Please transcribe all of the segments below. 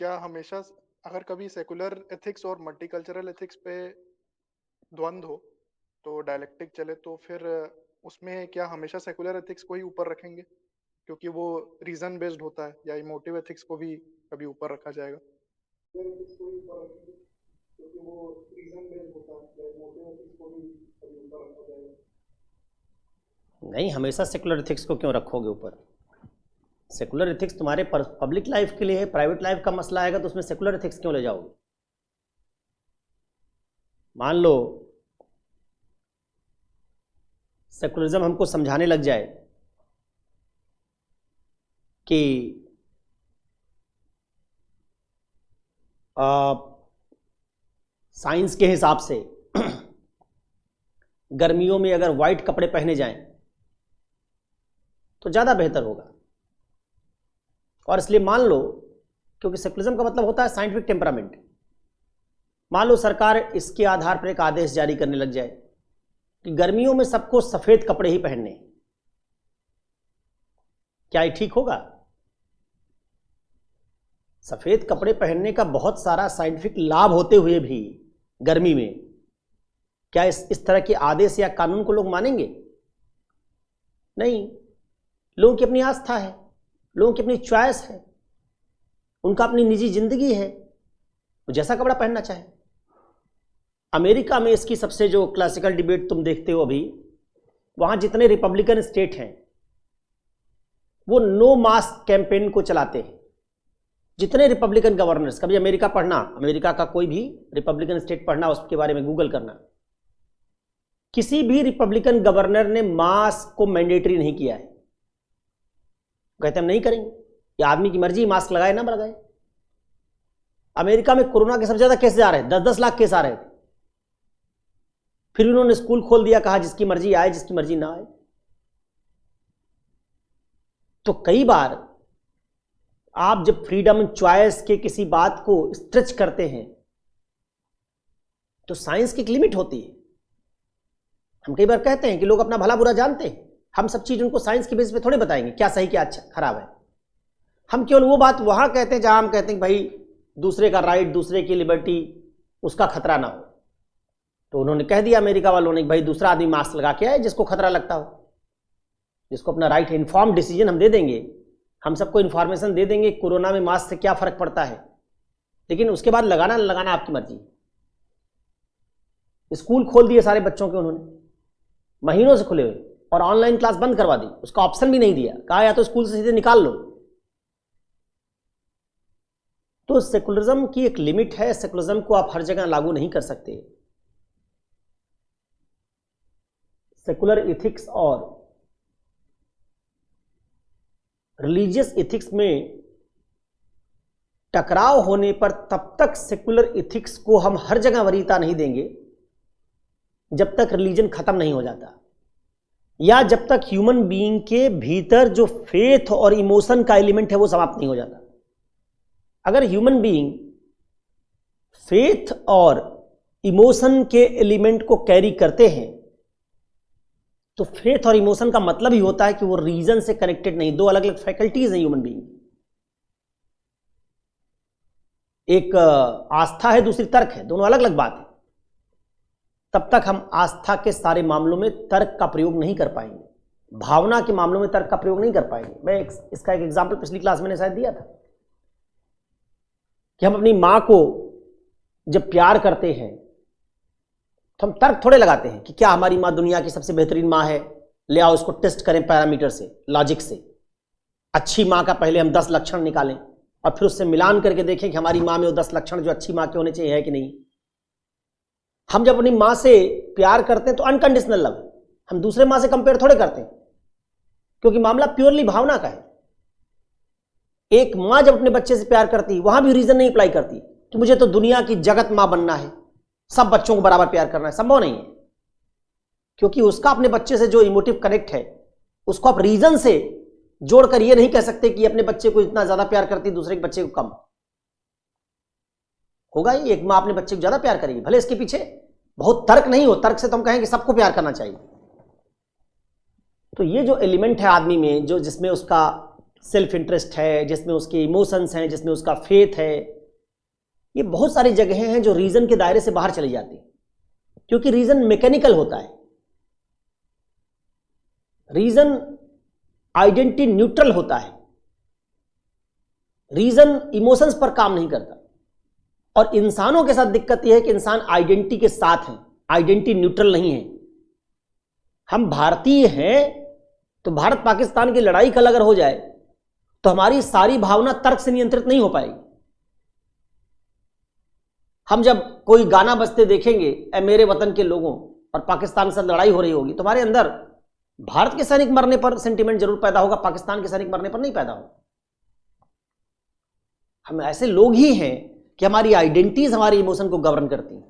क्या हमेशा अगर कभी सेकुलर एथिक्स और मल्टीकल्चरल एथिक्स पे द्वंद्व हो, तो डायलेक्टिक चले, तो फिर उसमें क्या हमेशा सेकुलर एथिक्स को ही ऊपर रखेंगे क्योंकि वो रीजन बेस्ड होता है, या इमोटिव एथिक्स को भी कभी ऊपर रखा जाएगा? एथिक्स को ही ऊपर रखेंगे क्योंकि वो रीजन बेस्ड होता है, या इमोटिव एथिक्स को भी कभी ऊपर रखा जाएगा? नहीं, हमेशा सेकुलर एथिक्स को क्यों रखोगे ऊपर? सेकुलर एथिक्स तुम्हारे पब्लिक लाइफ के लिए है, प्राइवेट लाइफ का मसला आएगा तो उसमें सेकुलर एथिक्स क्यों ले जाओगे? मान लो सेकुलरिज्म हमको समझाने लग जाए कि साइंस के हिसाब से गर्मियों में अगर वाइट कपड़े पहने जाएं तो ज़्यादा बेहतर होगा। और इसलिए मान लो, क्योंकि सेकुलरिज्म का मतलब होता है साइंटिफिक टेम्परामेंट, मान लो सरकार इसके आधार पर एक आदेश जारी करने लग जाए कि गर्मियों में सबको सफ़ेद कपड़े ही पहनने। क्या ये ठीक होगा? सफ़ेद कपड़े पहनने का बहुत सारा साइंटिफिक लाभ होते हुए भी गर्मी में क्या इस तरह के आदेश या कानून को लोग मानेंगे? नहीं। लोगों की अपनी आस्था है, लोगों की अपनी चॉइस है, उनका अपनी निजी जिंदगी है, वो जैसा कपड़ा पहनना चाहे। अमेरिका में इसकी सबसे जो क्लासिकल डिबेट तुम देखते हो अभी, वहां जितने रिपब्लिकन स्टेट हैं वो नो मास्क कैंपेन को चलाते हैं। जितने रिपब्लिकन गवर्नर्स, कभी अमेरिका पढ़ना, अमेरिका का कोई भी रिपब्लिकन स्टेट पढ़ना, उसके बारे में गूगल करना, किसी भी रिपब्लिकन गवर्नर ने मास्क को मैंडेटरी नहीं किया है। कहते हम नहीं करेंगे, ये आदमी की मर्जी, मास्क लगाए ना लगाए। अमेरिका में कोरोना के सबसे ज्यादा केसेस आ रहे हैं, 10-10 लाख केस आ रहे थे, फिर उन्होंने स्कूल खोल दिया, कहा जिसकी मर्जी आए जिसकी मर्जी ना आए। तो कई बार आप जब फ्रीडम चॉइस के किसी बात को स्ट्रेच करते हैं तो साइंस की एक लिमिट होती है। हम कई बार कहते हैं कि लोग अपना भला बुरा जानते हैं, हम सब चीज उनको साइंस के बेस पे थोड़े बताएंगे क्या सही क्या अच्छा खराब है। हम केवल वो बात वहां कहते हैं जहां हम कहते हैं भाई दूसरे का राइट, दूसरे की लिबर्टी, उसका खतरा ना हो। तो उन्होंने कह दिया अमेरिका वालों ने कि भाई दूसरा आदमी मास्क लगा के आए जिसको खतरा लगता हो, जिसको अपना राइट है। इन्फॉर्म डिसीजन हम दे देंगे, हम सबको इन्फॉर्मेशन दे देंगे कोरोना में मास्क से क्या फर्क पड़ता है, लेकिन उसके बाद लगाना ना लगाना आपकी मर्जी। स्कूल खोल दिए सारे बच्चों के उन्होंने, महीनों से खुले हुए, और ऑनलाइन क्लास बंद करवा दी, उसका ऑप्शन भी नहीं दिया, कहा या तो स्कूल से सीधे निकाल लो। तो सेकुलरिज्म की एक लिमिट है, सेकुलरिज्म को आप हर जगह लागू नहीं कर सकते। सेकुलर एथिक्स और रिलीजियस एथिक्स में टकराव होने पर तब तक सेकुलर एथिक्स को हम हर जगह वरीयता नहीं देंगे जब तक रिलीजन खत्म नहीं हो जाता, या जब तक ह्यूमन बीइंग के भीतर जो फेथ और इमोशन का एलिमेंट है वो समाप्त नहीं हो जाता। अगर ह्यूमन बीइंग फेथ और इमोशन के एलिमेंट को कैरी करते हैं तो फेथ और इमोशन का मतलब ही होता है कि वो रीजन से कनेक्टेड नहीं, दो अलग अलग फैकल्टीज हैं ह्यूमन बीइंग। एक आस्था है, दूसरी तर्क है, दोनों अलग अलग बात है। तब तक हम आस्था के सारे मामलों में तर्क का प्रयोग नहीं कर पाएंगे, भावना के मामलों में तर्क का प्रयोग नहीं कर पाएंगे। मैं इसका एक एग्जाम्पल पिछली क्लास में शायद दिया था कि हम अपनी मां को जब प्यार करते हैं तो हम तर्क थोड़े लगाते हैं कि क्या हमारी मां दुनिया की सबसे बेहतरीन मां है, ले आओ इसको टेस्ट करें पैरामीटर से, लॉजिक से। अच्छी मां का पहले हम 10 लक्षण निकालें और फिर उससे मिलान करके देखें कि हमारी मां में वो 10 लक्षण जो अच्छी मां के होने चाहिए है कि नहीं। हम जब अपनी मां से प्यार करते हैं तो अनकंडीशनल लव, हम दूसरे मां से कंपेयर थोड़े करते हैं, क्योंकि मामला प्योरली भावना का है। एक मां जब अपने बच्चे से प्यार करती है वहां भी रीजन नहीं अप्लाई करती कि मुझे तो दुनिया की जगत मां बनना है, सब बच्चों को बराबर प्यार करना है, संभव नहीं है। क्योंकि उसका अपने बच्चे से जो इमोटिव कनेक्ट है उसको आप रीजन से जोड़कर ये नहीं कह सकते कि अपने बच्चे को इतना ज्यादा प्यार करती है दूसरे के बच्चे को कम। होगा ही, एक मां अपने बच्चे को ज्यादा प्यार करेगी, भले इसके पीछे बहुत तर्क नहीं हो, तर्क से तो हम कहें कि सबको प्यार करना चाहिए। तो ये जो एलिमेंट है आदमी में, जो जिसमें उसका सेल्फ इंटरेस्ट है, जिसमें उसके इमोशंस हैं, जिसमें उसका फेथ है, ये बहुत सारी जगहें हैं जो रीजन के दायरे से बाहर चली जाती हैं, क्योंकि रीजन मैकेनिकल होता है, रीजन आइडेंटिटी न्यूट्रल होता है, रीजन इमोशंस पर काम नहीं करता। और इंसानों के साथ दिक्कत यह है कि इंसान आइडेंटिटी के साथ हैं, आइडेंटिटी न्यूट्रल नहीं है। हम भारतीय हैं तो भारत पाकिस्तान की लड़ाई कल अगर हो जाए तो हमारी सारी भावना तर्क से नियंत्रित नहीं हो पाएगी। हम जब कोई गाना बजते देखेंगे, ए मेरे वतन के लोगों, और पाकिस्तान के साथ लड़ाई हो रही होगी, तो हमारे अंदर भारत के सैनिक मरने पर सेंटीमेंट जरूर पैदा होगा, पाकिस्तान के सैनिक मरने पर नहीं पैदा होगा। हम ऐसे लोग ही हैं कि हमारी आइडेंटिटीज हमारी इमोशन को गवर्न करती हैं।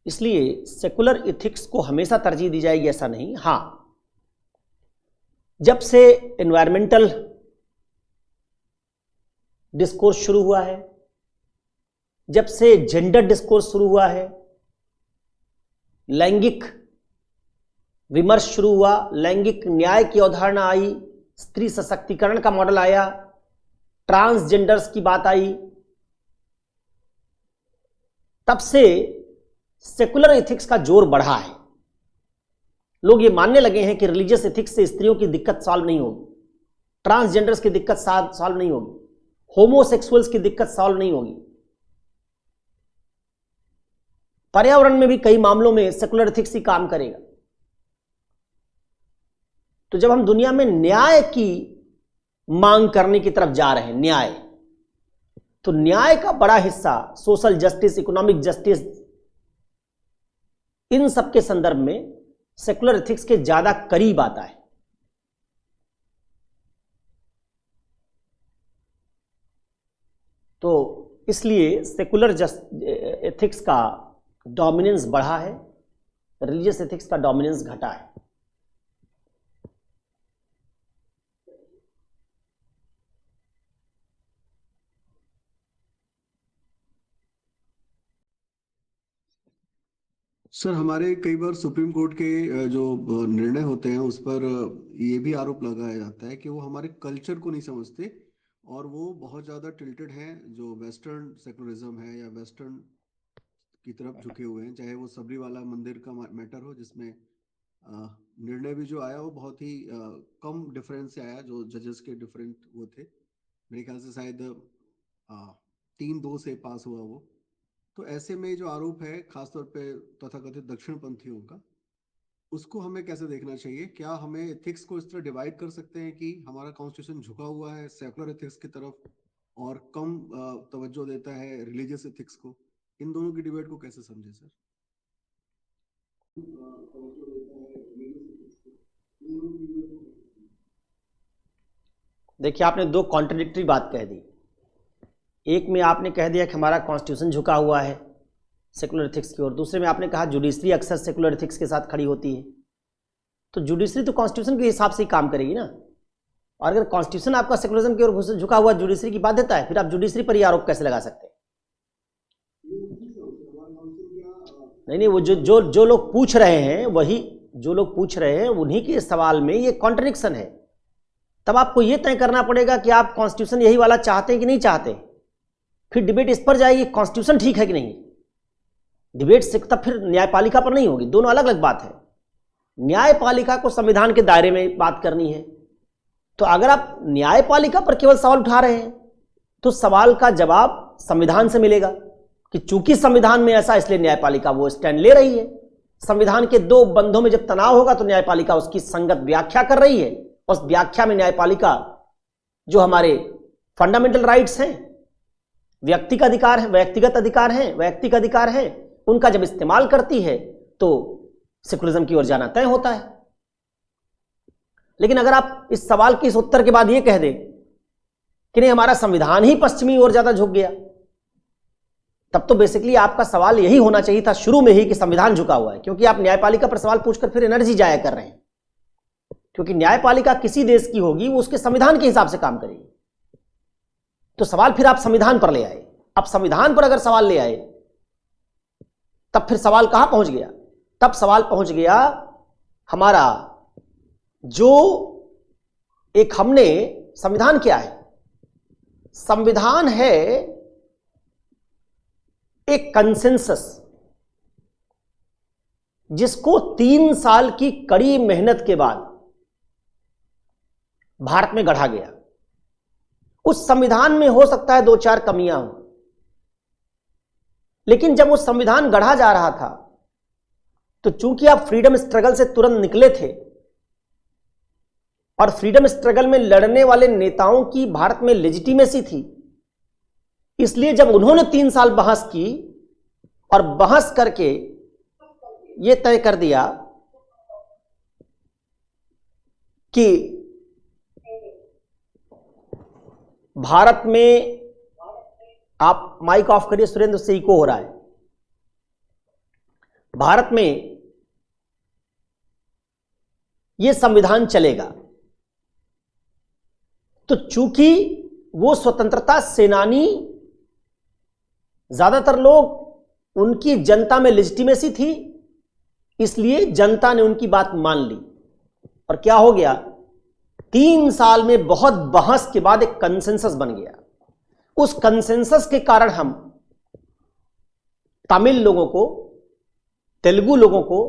इसलिए सेकुलर इथिक्स को हमेशा तरजीह दी जाएगी ऐसा नहीं। हां, जब से एनवायरमेंटल डिस्कोर्स शुरू हुआ है, जब से जेंडर डिस्कोर्स शुरू हुआ है, लैंगिक विमर्श शुरू हुआ, लैंगिक न्याय की अवधारणा आई, स्त्री सशक्तिकरण का मॉडल आया, ट्रांसजेंडर्स की बात आई, तब से सेकुलर एथिक्स का जोर बढ़ा है। लोग ये मानने लगे हैं कि रिलीजियस एथिक्स से स्त्रियों की दिक्कत सॉल्व नहीं होगी, ट्रांसजेंडर्स की दिक्कत सॉल्व नहीं होगी, होमोसेक्सुअल्स की दिक्कत सॉल्व नहीं होगी। पर्यावरण में भी कई मामलों में सेकुलर एथिक्स ही काम करेगा। तो जब हम दुनिया में न्याय की मांग करने की तरफ जा रहे हैं, न्याय, तो न्याय का बड़ा हिस्सा सोशल जस्टिस, इकोनॉमिक जस्टिस, इन सब के संदर्भ में सेकुलर एथिक्स के ज्यादा करीब आता है। तो इसलिए सेकुलर एथिक्स का डोमिनेंस बढ़ा है, रिलीजियस एथिक्स का डोमिनेंस घटा है। सर, हमारे कई बार सुप्रीम कोर्ट के जो निर्णय होते हैं उस पर ये भी आरोप लगाया जाता है कि वो हमारे कल्चर को नहीं समझते और वो बहुत ज़्यादा टिल्टेड हैं, जो वेस्टर्न सेकुलरिज्म है या वेस्टर्न की तरफ झुके हुए हैं। चाहे वो सबरी वाला मंदिर का मैटर हो, जिसमें निर्णय भी जो आया वो बहुत ही कम डिफरेंस से आया, जो जजेस के डिफरेंट वो थे, मेरे ख्याल से शायद 3-2 से पास हुआ वो। तो ऐसे में जो आरोप है खासतौर पे तथाकथित दक्षिणपंथियों का, उसको हमें कैसे देखना चाहिए? क्या हमें एथिक्स को इस तरह डिवाइड कर सकते हैं कि हमारा कॉन्स्टिट्यूशन झुका हुआ है सेकुलर एथिक्स की तरफ और कम तवज्जो देता है रिलीजियस एथिक्स को? इन दोनों की डिबेट को कैसे समझे सर? देखिए, आपने दो कॉन्ट्रडिक्टरी बात कह दी। एक में आपने कह दिया कि हमारा कॉन्स्टिट्यूशन झुका हुआ है सेकुलर एथिक्स की ओर, दूसरे में आपने कहा जुडिशरी अक्सर सेकुलर एथिक्स के साथ खड़ी होती है। तो जुडिशरी तो कॉन्स्टिट्यूशन के हिसाब से ही काम करेगी ना, और अगर कॉन्स्टिट्यूशन आपका सेकुलरिज्म की ओर झुका हुआ, जुडिशरी की बाध्यता है, फिर आप जुडिशरी पर ही आरोप कैसे लगा सकते हैं? नहीं, वो जो लोग पूछ रहे हैं, वही जो लोग पूछ रहे हैं उन्हीं के सवाल में ये कॉन्ट्रडिक्शन है। तब आपको ये तय करना पड़ेगा कि आप कॉन्स्टिट्यूशन यही वाला चाहते हैं कि नहीं चाहते। फिर डिबेट इस पर जाएगी कॉन्स्टिट्यूशन ठीक है कि नहीं। डिबेट से तब फिर न्यायपालिका पर नहीं होगी, दोनों अलग अलग बात है। न्यायपालिका को संविधान के दायरे में बात करनी है। तो अगर आप न्यायपालिका पर केवल सवाल उठा रहे हैं तो सवाल का जवाब संविधान से मिलेगा कि चूंकि संविधान में ऐसा, इसलिए न्यायपालिका वो स्टैंड ले रही है। संविधान के दो बंधों में जब तनाव होगा तो न्यायपालिका उसकी संगत व्याख्या कर रही है। उस व्याख्या में न्यायपालिका जो हमारे फंडामेंटल राइट्स हैं, व्यक्तिगत अधिकार हैं, उनका जब इस्तेमाल करती है तो सेकुलरिज्म की ओर जाना तय होता है। लेकिन अगर आप इस सवाल के इस उत्तर के बाद ये कह दें कि नहीं, हमारा संविधान ही पश्चिमी ओर ज्यादा झुक गया, तब तो बेसिकली आपका सवाल यही होना चाहिए था शुरू में ही कि संविधान झुका हुआ है, क्योंकि आप न्यायपालिका पर सवाल पूछकर फिर एनर्जी जाया कर रहे हैं। क्योंकि न्यायपालिका किसी देश की होगी, वो उसके संविधान के हिसाब से काम करेगी। तो सवाल फिर आप संविधान पर ले आए। अब संविधान पर अगर सवाल ले आए तब फिर सवाल कहां पहुंच गया? तब सवाल पहुंच गया हमारा जो एक हमने संविधान क्या है? संविधान है एक कंसेंसस जिसको 3 साल की कड़ी मेहनत के बाद भारत में गढ़ा गया। उस संविधान में हो सकता है 2-4 कमियां हो, लेकिन जब वो संविधान गढ़ा जा रहा था तो चूंकि आप फ्रीडम स्ट्रगल से तुरंत निकले थे और फ्रीडम स्ट्रगल में लड़ने वाले नेताओं की भारत में लेजिटिमेसी थी, इसलिए जब उन्होंने 3 साल बहस की और बहस करके यह तय कर दिया कि भारत में, आप माइक ऑफ करिए सुरेंद्र, उससे इको हो रहा है, भारत में यह संविधान चलेगा, तो चूंकि वो स्वतंत्रता सेनानी, ज्यादातर लोग उनकी जनता में लेजिटिमेसी थी, इसलिए जनता ने उनकी बात मान ली। और क्या हो गया, 3 साल में बहुत बहस के बाद एक कंसेंसस बन गया। उस कंसेंसस के कारण हम तमिल लोगों को, तेलुगु लोगों को,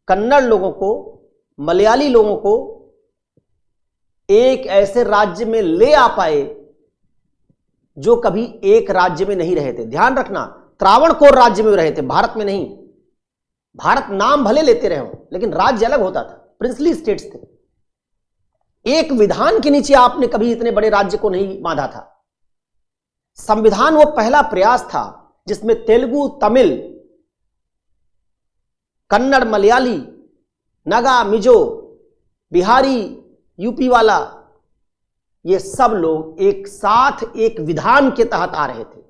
कन्नड़ लोगों को, मलयाली लोगों को एक ऐसे राज्य में ले आ पाए जो कभी एक राज्य में नहीं रहे थे। ध्यान रखना, त्रावणकोर राज्य में रहे थे, भारत में नहीं। भारत नाम भले लेते रहे हो, लेकिन राज्य अलग होता था, प्रिंसली स्टेट्स थे। एक विधान के नीचे आपने कभी इतने बड़े राज्य को नहीं बांधा था। संविधान वो पहला प्रयास था जिसमें तेलुगु, तमिल, कन्नड़, मलयाली, नागा, मिजो, बिहारी, यूपी वाला, ये सब लोग एक साथ एक विधान के तहत आ रहे थे।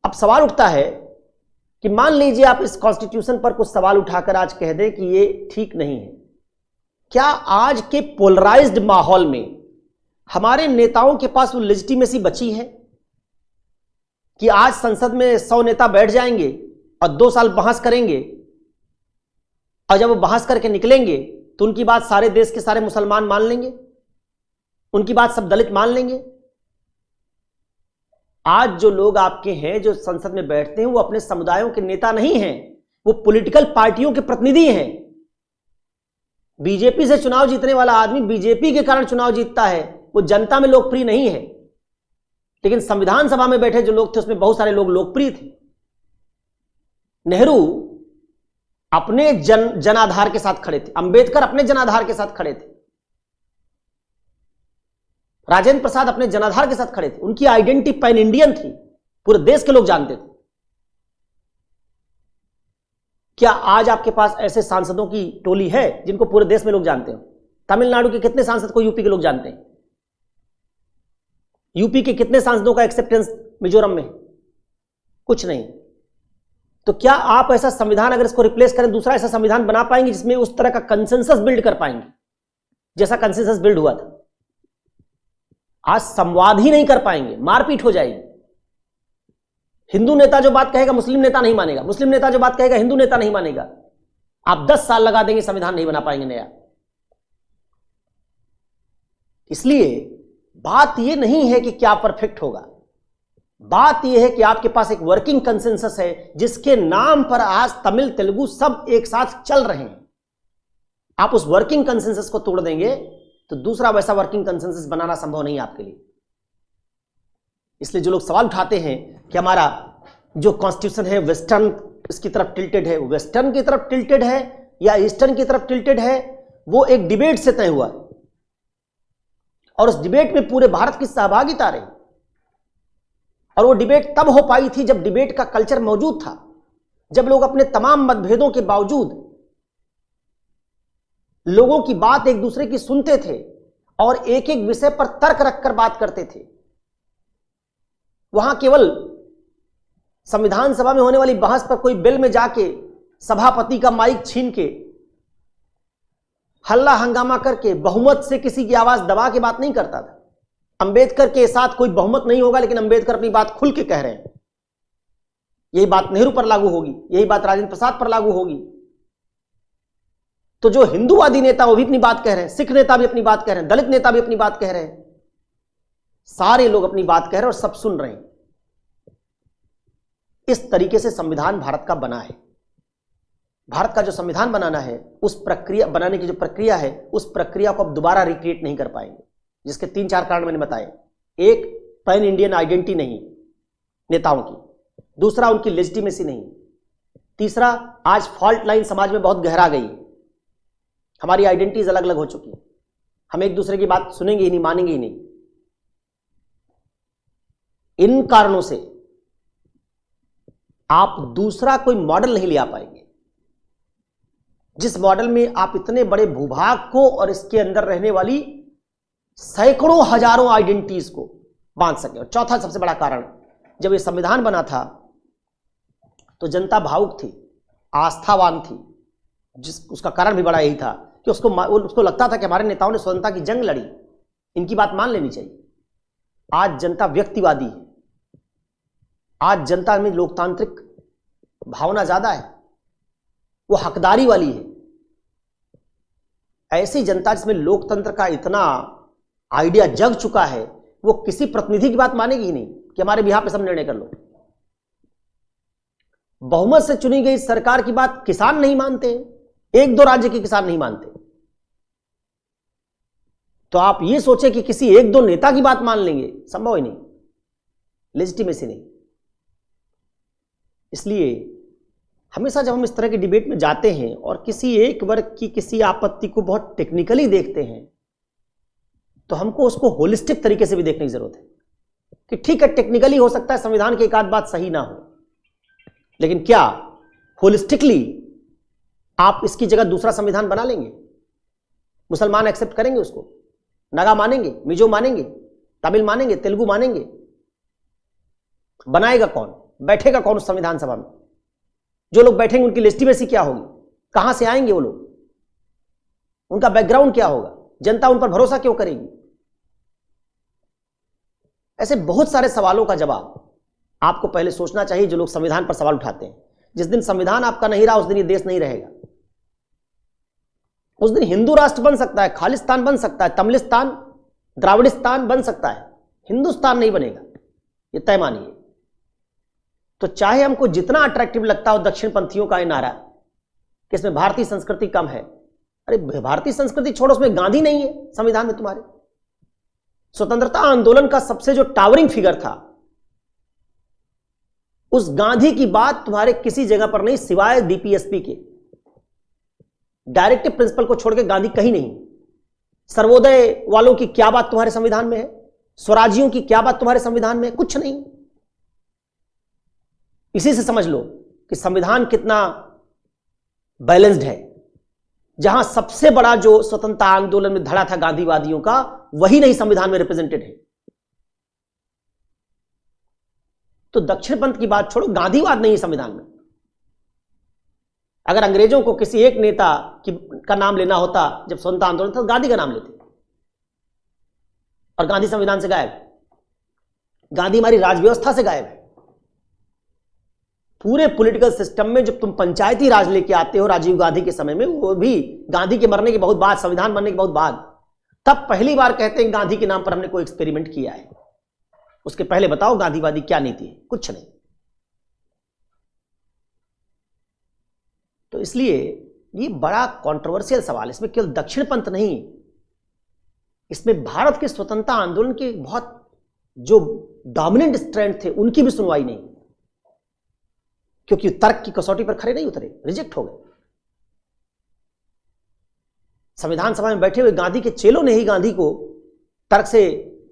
अब सवाल उठता है कि मान लीजिए आप इस कॉन्स्टिट्यूशन पर कुछ सवाल उठाकर आज कह दें कि ये ठीक नहीं है। क्या आज के पोलराइज्ड माहौल में हमारे नेताओं के पास वो लेजिटिमेसी बची है कि आज संसद में 100 नेता बैठ जाएंगे और 2 साल बहस करेंगे, और जब वो बहस करके निकलेंगे तो उनकी बात सारे देश के सारे मुसलमान मान लेंगे, उनकी बात सब दलित मान लेंगे? आज जो लोग आपके हैं जो संसद में बैठते हैं वो अपने समुदायों के नेता नहीं हैं, वो पॉलिटिकल पार्टियों के प्रतिनिधि हैं। बीजेपी से चुनाव जीतने वाला आदमी बीजेपी के कारण चुनाव जीतता है, वो जनता में लोकप्रिय नहीं है। लेकिन संविधान सभा में बैठे जो लोग थे उसमें बहुत सारे लोग लोकप्रिय थे। नेहरू अपने जनाधार के साथ खड़े थे, अंबेडकर अपने जनाधार के साथ खड़े थे, राजेंद्र प्रसाद अपने जनाधार के साथ खड़े थे। उनकी आइडेंटिटी पैन इंडियन थी, पूरे देश के लोग जानते थे। क्या आज आपके पास ऐसे सांसदों की टोली है जिनको पूरे देश में लोग जानते हो? तमिलनाडु के कितने सांसद को यूपी के लोग जानते हैं? यूपी के कितने सांसदों का एक्सेप्टेंस मिजोरम में? कुछ नहीं। तो क्या आप ऐसा संविधान, अगर इसको रिप्लेस करें दूसरा ऐसा संविधान बना पाएंगे जिसमें उस तरह का कंसेंसस बिल्ड कर पाएंगे जैसा कंसेंसस बिल्ड हुआ था? आज संवाद ही नहीं कर पाएंगे, मारपीट हो जाएगी। हिंदू नेता जो बात कहेगा मुस्लिम नेता नहीं मानेगा, मुस्लिम नेता जो बात कहेगा हिंदू नेता नहीं मानेगा। आप 10 साल लगा देंगे, संविधान नहीं बना पाएंगे नया। इसलिए बात यह नहीं है कि क्या परफेक्ट होगा, बात यह है कि आपके पास एक वर्किंग कंसेंसस है जिसके नाम पर आज तमिल, तेलुगु सब एक साथ चल रहे हैं। आप उस वर्किंग कंसेंसस को तोड़ देंगे तो दूसरा वैसा वर्किंग कंसेंसस बनाना संभव नहीं आपके लिए। इसलिए जो लोग सवाल उठाते हैं कि हमारा जो कॉन्स्टिट्यूशन है वेस्टर्न इसकी तरफ टिल्टेड है, वेस्टर्न की तरफ टिल्टेड है या ईस्टर्न की तरफ टिल्टेड है, वो एक डिबेट से तय हुआ है और उस डिबेट में पूरे भारत की सहभागिता रही। और वो डिबेट तब हो पाई थी जब डिबेट का कल्चर मौजूद था, जब लोग अपने तमाम मतभेदों के बावजूद लोगों की बात एक दूसरे की सुनते थे और एक एक विषय पर तर्क रखकर बात करते थे। वहां केवल संविधान सभा में होने वाली बहस पर कोई बिल में जाके सभापति का माइक छीन के हल्ला हंगामा करके बहुमत से किसी की आवाज दबा के बात नहीं करता था। अंबेडकर के साथ कोई बहुमत नहीं होगा, लेकिन अंबेडकर अपनी बात खुल के कह रहे हैं। यही बात नेहरू पर लागू होगी, यही बात राजेंद्र प्रसाद पर लागू होगी। तो जो हिंदूवादी नेता वो भी अपनी बात कह रहे हैं, सिख नेता भी अपनी बात कह रहे हैं, दलित नेता भी अपनी बात कह रहे हैं। सारे लोग अपनी बात कह रहे हैं और सब सुन रहे हैं। इस तरीके से संविधान भारत का बना है। भारत का जो संविधान बनाना है, उस प्रक्रिया बनाने की जो प्रक्रिया है, उस प्रक्रिया को अब दोबारा रिक्रिएट नहीं कर पाएंगे, जिसके 3-4 कारण मैंने बताए। एक, पैन इंडियन आइडेंटिटी नहीं नेताओं की। दूसरा, उनकी लेजिटिमेसी नहीं। तीसरा, आज फॉल्ट लाइन समाज में बहुत गहरा गई है। हमारी आइडेंटिटीज अलग अलग हो चुकी है। हम एक दूसरे की बात सुनेंगे ही नहीं, मानेंगे ही नहीं। इन कारणों से आप दूसरा कोई मॉडल नहीं ले आ पाएंगे, जिस मॉडल में आप इतने बड़े भूभाग को और इसके अंदर रहने वाली सैकड़ों हजारों आइडेंटिटीज को बांध सके। और चौथा सबसे बड़ा कारण, जब ये संविधान बना था तो जनता भावुक थी, आस्थावान थी। उसका कारण भी बड़ा यही था कि उसको लगता था कि हमारे नेताओं ने स्वतंत्रता की जंग लड़ी, इनकी बात मान लेनी चाहिए। आज जनता व्यक्तिवादी है। आज जनता में लोकतांत्रिक भावना ज्यादा है, वो हकदारी वाली है। ऐसी जनता जिसमें लोकतंत्र का इतना आइडिया जग चुका है, वो किसी प्रतिनिधि की बात मानेगी ही नहीं कि हमारे बिहार पे सब निर्णय कर लो। बहुमत से चुनी गई सरकार की बात किसान नहीं मानते, 1-2 राज्य के किसान नहीं मानते। तो आप ये सोचे कि किसी 1-2 नेता की बात मान लेंगे, संभव ही नहीं, लेजिटिमेसी नहीं। इसलिए हमेशा जब हम इस तरह के डिबेट में जाते हैं और किसी एक वर्ग की किसी आपत्ति को बहुत टेक्निकली देखते हैं, तो हमको उसको होलिस्टिक तरीके से भी देखने की जरूरत है कि ठीक है, टेक्निकली हो सकता है संविधान की एक आध बात सही ना हो, लेकिन क्या होलिस्टिकली आप इसकी जगह दूसरा संविधान बना लेंगे? मुसलमान एक्सेप्ट करेंगे उसको? नागा मानेंगे? मिजो मानेंगे? तमिल मानेंगे? तेलुगु मानेंगे? बनाएगा कौन? बैठेगा कौन उस संविधान सभा में? जो लोग बैठेंगे उनकी लेजिटिमेसी क्या होगी? कहां से आएंगे वो लोग? उनका बैकग्राउंड क्या होगा? जनता उन पर भरोसा क्यों करेगी? ऐसे बहुत सारे सवालों का जवाब आपको पहले सोचना चाहिए, जो लोग संविधान पर सवाल उठाते हैं। जिस दिन संविधान आपका नहीं रहा, उस दिन ये देश नहीं रहेगा। उस दिन हिंदू राष्ट्र बन सकता है, खालिस्तान बन सकता है, तमिलिस्तान, द्राविडिस्तान बन सकता है, हिंदुस्तान नहीं बनेगा, ये तय मानिए। तो चाहे हमको जितना अट्रैक्टिव लगता हो दक्षिण पंथियों का ये नारा कि इसमें भारतीय संस्कृति कम है, अरे भारतीय संस्कृति छोड़ो, उसमें गांधी नहीं है संविधान में तुम्हारे। स्वतंत्रता आंदोलन का सबसे जो टावरिंग फिगर था, उस गांधी की बात तुम्हारे किसी जगह पर नहीं, सिवाय डीपीएसपी के। डायरेक्टिव प्रिंसिपल को छोड़ के गांधी कहीं नहीं। सर्वोदय वालों की क्या बात तुम्हारे संविधान में है? स्वराजियों की क्या बात तुम्हारे संविधान में है? कुछ नहीं। इसी से समझ लो कि संविधान कितना बैलेंस्ड है। जहां सबसे बड़ा जो स्वतंत्रता आंदोलन में धड़ा था गांधीवादियों का, वही नहीं संविधान में रिप्रेजेंटेड है। तो दक्षिण पंथ की बात छोड़ो, गांधीवाद नहीं है संविधान में। अगर अंग्रेजों को किसी एक नेता का नाम लेना होता जब स्वतंत्रता आंदोलन था, तो गांधी का नाम लेते, और गांधी संविधान से गायब। गांधी हमारी राजव्यवस्था से गायब है। पूरे पॉलिटिकल सिस्टम में जब तुम पंचायती राज लेके आते हो राजीव गांधी के समय में, वो भी गांधी के मरने के बहुत बाद, संविधान बनने के बहुत बाद, तब पहली बार कहते हैं गांधी के नाम पर हमने कोई एक्सपेरिमेंट किया है। उसके पहले बताओ गांधीवादी क्या नीति है? कुछ नहीं। तो इसलिए ये बड़ा कंट्रोवर्शियल सवाल, इसमें केवल दक्षिण पंथ नहीं, इसमें भारत के स्वतंत्रता आंदोलन के बहुत जो डोमिनेंट स्ट्रेंथ थे उनकी भी सुनवाई नहीं, क्योंकि तर्क की कसौटी पर खड़े नहीं उतरे, रिजेक्ट हो गए। संविधान सभा में बैठे हुए गांधी के चेलों ने ही गांधी को तर्क से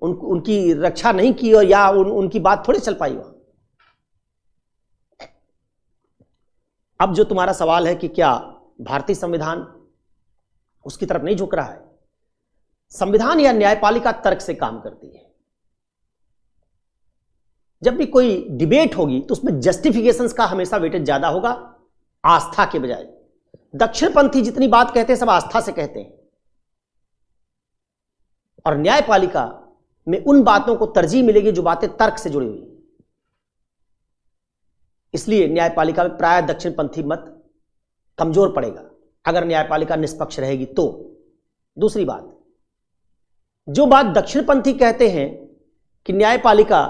उनकी रक्षा नहीं की, और या उनकी बात थोड़ी चल पाई वहां। अब जो तुम्हारा सवाल है कि क्या भारतीय संविधान उसकी तरफ नहीं झुक रहा है, संविधान या न्यायपालिका तर्क से काम करती है। जब भी कोई डिबेट होगी तो उसमें जस्टिफिकेशंस का हमेशा वेटेज ज्यादा होगा आस्था के बजाय। दक्षिणपंथी जितनी बात कहते हैं सब आस्था से कहते हैं, और न्यायपालिका में उन बातों को तरजीह मिलेगी जो बातें तर्क से जुड़ी हुई। इसलिए न्यायपालिका में प्राय दक्षिणपंथी मत कमजोर पड़ेगा अगर न्यायपालिका निष्पक्ष रहेगी तो। दूसरी बात, जो बात दक्षिणपंथी कहते हैं कि न्यायपालिका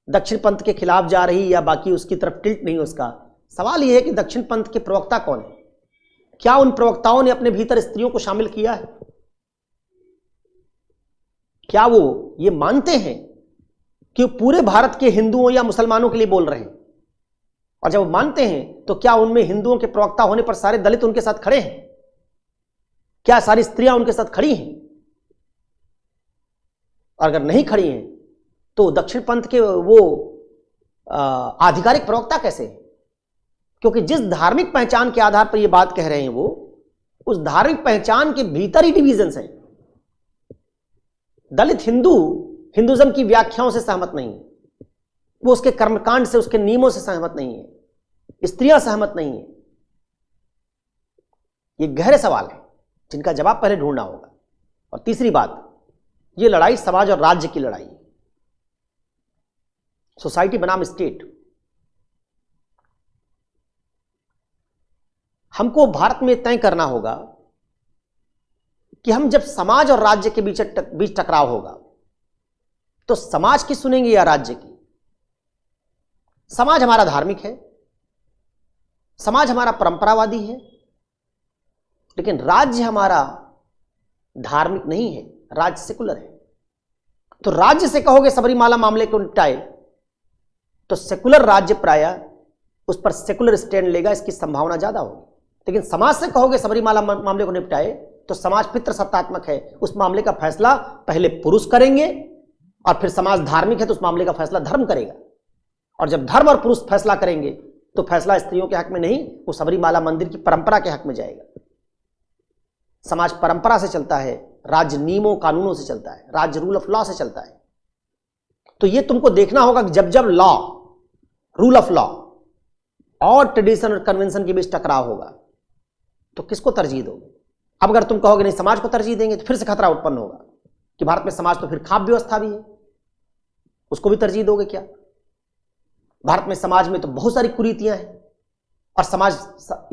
दक्षिण पंथ के खिलाफ जा रही या बाकी उसकी तरफ टिल्ट नहीं, उसका सवाल यह है कि दक्षिण पंथ के प्रवक्ता कौन है? क्या उन प्रवक्ताओं ने अपने भीतर स्त्रियों को शामिल किया है? क्या वो ये मानते हैं कि वो पूरे भारत के हिंदुओं या मुसलमानों के लिए बोल रहे हैं? और जब वो मानते हैं तो क्या उनमें हिंदुओं के प्रवक्ता होने पर सारे दलित उनके साथ खड़े हैं? क्या सारी स्त्रियां उनके साथ खड़ी हैं? और अगर नहीं खड़ी हैं तो दक्षिण पंथ के वो आधिकारिक प्रवक्ता कैसे हैं? क्योंकि जिस धार्मिक पहचान के आधार पर ये बात कह रहे हैं वो उस धार्मिक पहचान के भीतर ही डिवीजन्स हैं। दलित हिंदू हिंदुज्म की व्याख्याओं से सहमत नहीं है, वो उसके कर्मकांड से, उसके नियमों से सहमत नहीं है, स्त्रियां सहमत नहीं है। ये गहरे सवाल हैं जिनका जवाब पहले ढूंढना होगा। और तीसरी बात, ये लड़ाई समाज और राज्य की लड़ाई है, सोसाइटी बनाम स्टेट। हमको भारत में तय करना होगा कि हम जब समाज और राज्य के बीच टकराव होगा तो समाज की सुनेंगे या राज्य की? समाज हमारा धार्मिक है, समाज हमारा परंपरावादी है, लेकिन राज्य हमारा धार्मिक नहीं है, राज्य सेकुलर है। तो राज्य से कहोगे सबरीमाला मामले को निपटाए तो सेकुलर राज्य प्रायः उस पर सेकुलर स्टैंड लेगा, इसकी संभावना ज्यादा होगी। लेकिन समाज से कहोगे सबरीमाला मामले को निपटाए तो समाज पितृसत्तात्मक है, उस मामले का फैसला पहले पुरुष करेंगे और फिर समाज धार्मिक है तो उस मामले का फैसला धर्म करेगा। और जब धर्म और पुरुष फैसला करेंगे तो फैसला स्त्रियों के हक में नहीं, वो सबरीमाला मंदिर की परंपरा के हक में जाएगा। समाज परंपरा से चलता है, राज्य नियमों कानूनों से चलता है, राज्य रूल ऑफ लॉ से चलता है। तो ये तुमको देखना होगा कि जब जब लॉ, रूल ऑफ लॉ और ट्रेडिशन और कन्वेंशन के बीच टकराव होगा तो किसको तरजीह दोगे? अब अगर तुम कहोगे नहीं समाज को तरजीह देंगे तो फिर से खतरा उत्पन्न होगा कि भारत में समाज तो फिर खाप व्यवस्था भी है, उसको भी तरजीह दोगे क्या? भारत में समाज में तो बहुत सारी कुरीतियां हैं और समाज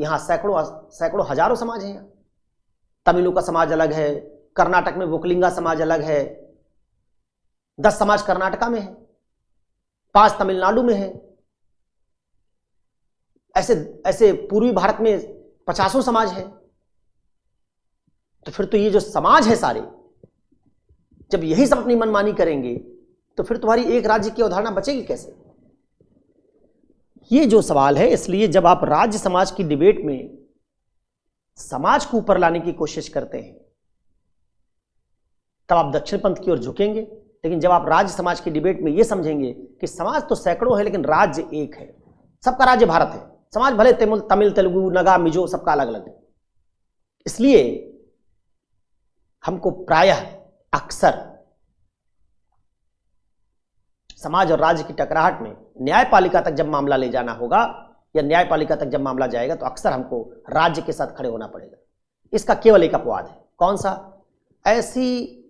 यहां सैकड़ों हजारों समाज हैं। यहां तमिलों का समाज अलग है, कर्नाटक में वोकलिंगा समाज अलग है, 10 समाज कर्नाटका में है, 5 तमिलनाडु में है। ऐसे पूर्वी भारत में 50 समाज है। तो फिर तो ये जो समाज है सारे, जब यही सब अपनी मनमानी करेंगे तो फिर तुम्हारी एक राज्य की अवधारणा बचेगी कैसे? ये जो सवाल है, इसलिए जब आप राज्य समाज की डिबेट में समाज को ऊपर लाने की कोशिश करते हैं तब आप दक्षिण पंथ की ओर झुकेंगे। लेकिन जब आप राज्य समाज की डिबेट में यह समझेंगे कि समाज तो सैकड़ों है लेकिन राज्य एक है, सबका राज्य भारत है, समाज भले तमिल तेलुगु नगा मिजो सबका अलग अलग है, इसलिए हमको प्रायः अक्सर समाज और राज्य की टकराहट में न्यायपालिका तक जब मामला ले जाना होगा या न्यायपालिका तक जब मामला जाएगा तो अक्सर हमको राज्य के साथ खड़े होना पड़ेगा। इसका केवल एक अपवाद है, कौन सा? ऐसी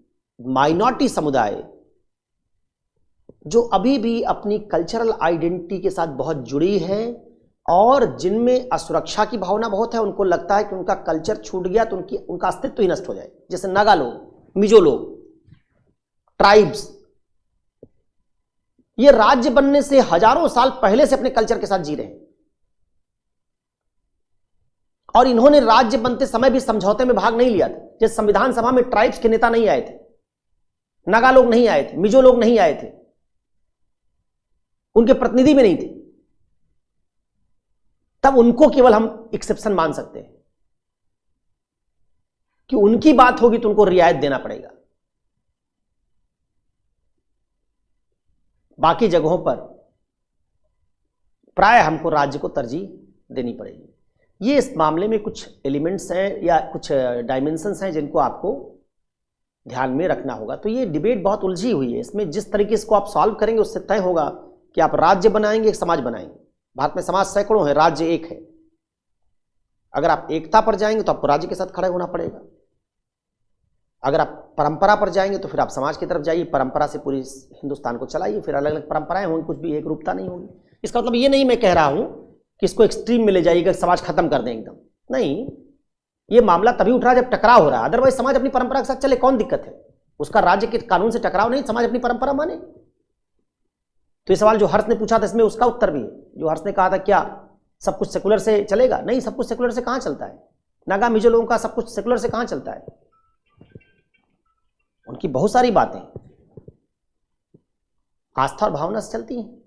माइनॉरिटी समुदाय जो अभी भी अपनी कल्चरल आइडेंटिटी के साथ बहुत जुड़ी है और जिनमें असुरक्षा की भावना बहुत है। उनको लगता है कि उनका कल्चर छूट गया तो उनका अस्तित्व ही नष्ट हो जाए। जैसे नागा लोग, मिजो लोग, ट्राइब्स, ये राज्य बनने से हजारों साल पहले से अपने कल्चर के साथ जी रहे हैं और इन्होंने राज्य बनते समय भी समझौते में भाग नहीं लिया था। जैसे संविधान सभा में ट्राइब्स के नेता नहीं आए थे, नागा लोग नहीं आए थे, मिजो लोग नहीं आए थे, उनके प्रतिनिधि भी नहीं थे, तब उनको केवल हम एक्सेप्शन मान सकते हैं कि उनकी बात होगी तो उनको रियायत देना पड़ेगा। बाकी जगहों पर प्राय हमको राज्य को तरजीह देनी पड़ेगी। ये इस मामले में कुछ एलिमेंट्स हैं या कुछ डायमेंशंस हैं जिनको आपको ध्यान में रखना होगा। तो ये डिबेट बहुत उलझी हुई है, इसमें जिस तरीके से आप सॉल्व करेंगे उससे तय होगा कि आप राज्य बनाएंगे, एक समाज बनाएंगे। भारत में समाज सैकड़ों है, राज्य एक है। अगर आप एकता पर जाएंगे तो आपको राज्य के साथ खड़े होना पड़ेगा। अगर आप परंपरा पर जाएंगे तो फिर आप समाज की तरफ जाइए, परंपरा से पूरी हिंदुस्तान को चलाइए, फिर अलग अलग परंपराएं होंगी, कुछ भी एक रूपता नहीं होगी। इसका मतलब ये नहीं मैं कह रहा हूं कि इसको एक्सट्रीम में ले जाइएगा, समाज खत्म कर दें एकदम, नहीं। ये मामला तभी उठ रहा है जब टकराव हो रहा है, अदरवाइज समाज अपनी परंपरा के साथ चले, कौन दिक्कत है? उसका राज्य के कानून से टकराव नहीं, समाज अपनी परंपरा माने, तो ये सवाल जो हर्ष ने पूछा था इसमें उसका उत्तर भी है। जो हर्ष ने कहा था क्या सब कुछ सेकुलर से चलेगा, नहीं, सब कुछ सेकुलर से कहाँ चलता है। नागा मिजो लोगों का सब कुछ सेकुलर से कहाँ चलता है, उनकी बहुत सारी बातें आस्था और भावना से चलती हैं।